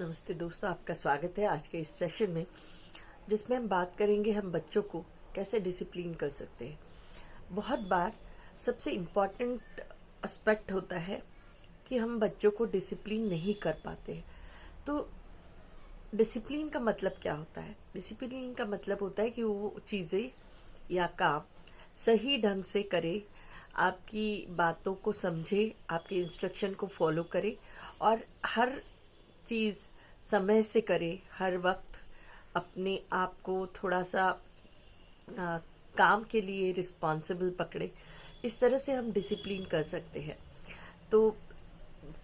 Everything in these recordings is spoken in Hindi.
नमस्ते दोस्तों, आपका स्वागत है आज के इस सेशन में, जिसमें हम बात करेंगे हम बच्चों को कैसे डिसिप्लिन कर सकते हैं। बहुत बार सबसे इम्पॉर्टेंट एस्पेक्ट होता है कि हम बच्चों को डिसिप्लिन नहीं कर पाते हैं। तो डिसिप्लिन का मतलब क्या होता है? डिसिप्लिन का मतलब होता है कि वो चीज़ें या काम सही ढंग से करे, आपकी बातों को समझे, आपके इंस्ट्रक्शन को फॉलो करे और हर चीज़ समय से करे, हर वक्त अपने आप को थोड़ा सा काम के लिए रिस्पॉन्सिबल पकड़े। इस तरह से हम डिसिप्लिन कर सकते हैं। तो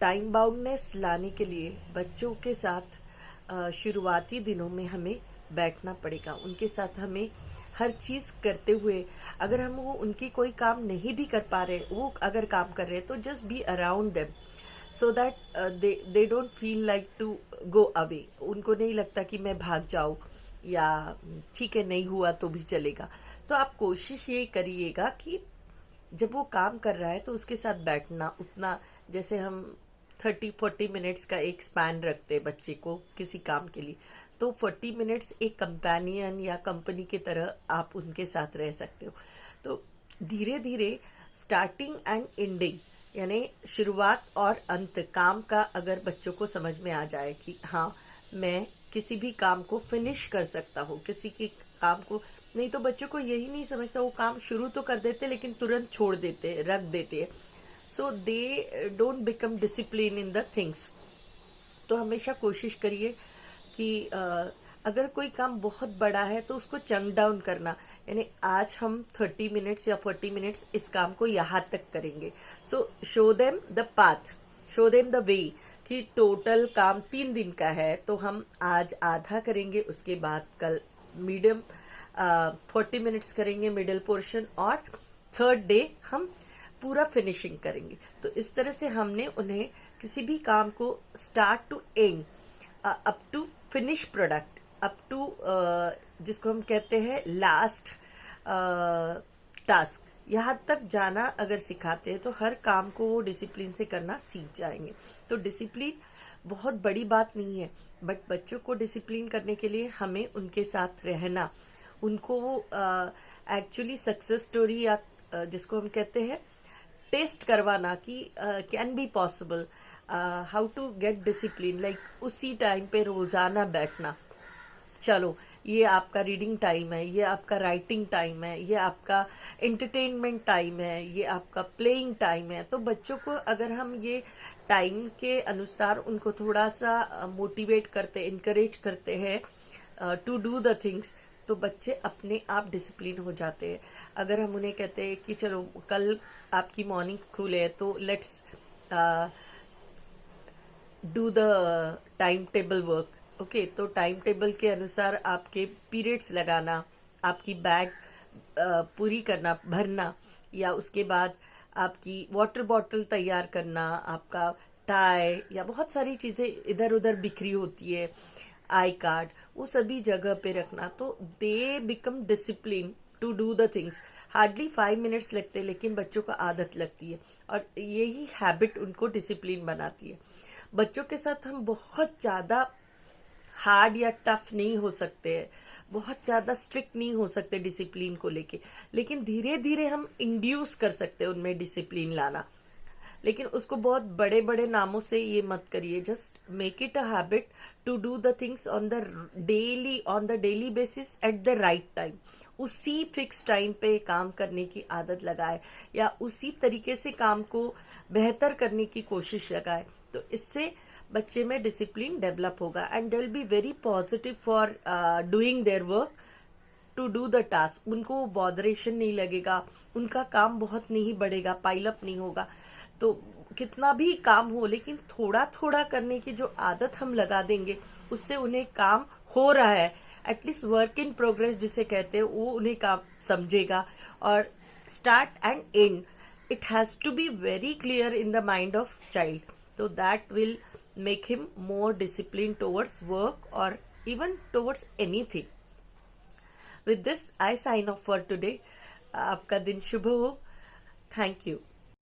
टाइम बाउंडनेस लाने के लिए बच्चों के साथ शुरुआती दिनों में हमें बैठना पड़ेगा। उनके साथ हमें हर चीज़ करते हुए, अगर हम वो उनकी कोई काम नहीं भी कर पा रहे, वो अगर काम कर रहे हैं, तो just be around them so that they don't feel like to go away. उनको नहीं लगता कि मैं भाग जाऊँ या ठीक है नहीं हुआ तो भी चलेगा। तो आप कोशिश ये करिएगा कि जब वो काम कर रहा है तो उसके साथ बैठना उतना, जैसे हम 30-40 मिनट्स का एक स्पैन रखते हैं बच्चे को किसी काम के लिए, तो 40 मिनट्स एक कंपेनियन या कंपनी की तरह आप उनके साथ रह सकते हो। तो धीरे धीरे स्टार्टिंग एंड एंडिंग, यानी शुरुआत और अंत काम का अगर बच्चों को समझ में आ जाए कि हाँ मैं किसी भी काम को फिनिश कर सकता हूँ, किसी के काम को नहीं, तो बच्चों को यही नहीं समझता, वो काम शुरू तो कर देते लेकिन तुरंत छोड़ देते, रख देते, so they don't become discipline in the things. तो हमेशा कोशिश करिए कि अगर कोई काम बहुत बड़ा है तो उसको चंक डाउन करना, यानी आज हम 30 मिनट्स या 40 मिनट्स इस काम को यहाँ तक करेंगे। सो show them the path, show them the way कि टोटल काम 3 दिन का है तो हम आज आधा करेंगे, उसके बाद कल मीडियम 40 मिनट्स करेंगे मिडिल पोर्शन, और थर्ड डे हम पूरा फिनिशिंग करेंगे। तो इस तरह से हमने उन्हें किसी भी काम को start to end, up to finish product, up to जिसको हम कहते हैं लास्ट टास्क, यहाँ तक जाना अगर सिखाते हैं तो हर काम को वो डिसिप्लिन से करना सीख जाएंगे। तो डिसिप्लिन बहुत बड़ी बात नहीं है, बट बच्चों को डिसिप्लिन करने के लिए हमें उनके साथ रहना, उनको वो एक्चुअली सक्सेस स्टोरी या जिसको हम कहते हैं टेस्ट करवाना कि can be possible, how to get discipline, like उसी टाइम पे रोजाना बैठना। चलो ये आपका रीडिंग टाइम है, ये आपका राइटिंग टाइम है, ये आपका एंटरटेनमेंट टाइम है, ये आपका प्लेइंग टाइम है। तो बच्चों को अगर हम ये टाइम के अनुसार उनको थोड़ा सा मोटिवेट करते, इनकरेज करते हैं टू डू द थिंग्स, तो बच्चे अपने आप डिसिप्लिन हो जाते हैं। अगर हम उन्हें कहते हैं कि चलो कल आपकी मॉर्निंग खुले तो let's do the time table work, okay, तो टाइम टेबल के अनुसार आपके पीरियड्स लगाना, आपकी बैग पूरी करना, भरना, या उसके बाद आपकी वाटर बॉटल तैयार करना, आपका टाई या बहुत सारी चीज़ें इधर उधर बिखरी होती है, आई कार्ड, वो सभी जगह पे रखना। तो they become discipline to do the things. Hardly 5 minutes लगते हैं लेकिन बच्चों को आदत लगती है और यही हैबिट उनको डिसिप्लिन बनाती है। बच्चों के साथ हम बहुत ज़्यादा हार्ड या टफ नहीं हो सकते हैं, बहुत ज़्यादा स्ट्रिक्ट नहीं हो सकते डिसिप्लिन को लेके, लेकिन धीरे धीरे हम इंड्यूस कर सकते हैं उनमें डिसिप्लिन लाना। लेकिन उसको बहुत बड़े बड़े नामों से ये मत करिए, just make it a habit to do the things on the daily basis at the right time. उसी फिक्स टाइम पे काम करने की आदत लगाए या उसी तरीके से काम को बेहतर करने की कोशिश लगाए, तो इससे बच्चे में डिसिप्लिन डेवलप होगा and they will be very positive for doing their work to do the task. उनको बॉदरेशन नहीं लगेगा, उनका काम बहुत नहीं बढ़ेगा, पाइलअप नहीं होगा। तो कितना भी काम हो लेकिन थोड़ा थोड़ा करने की जो आदत हम लगा देंगे, उससे उन्हें काम हो रहा है, एटलीस्ट वर्क इन प्रोग्रेस जिसे कहते हैं, वो उन्हें काम समझेगा। और start end end it has to be very clear in the mind of child, so that will make him more disciplined towards work or even towards anything. With this I sign off for today. आपका दिन शुभ हो। Thank you.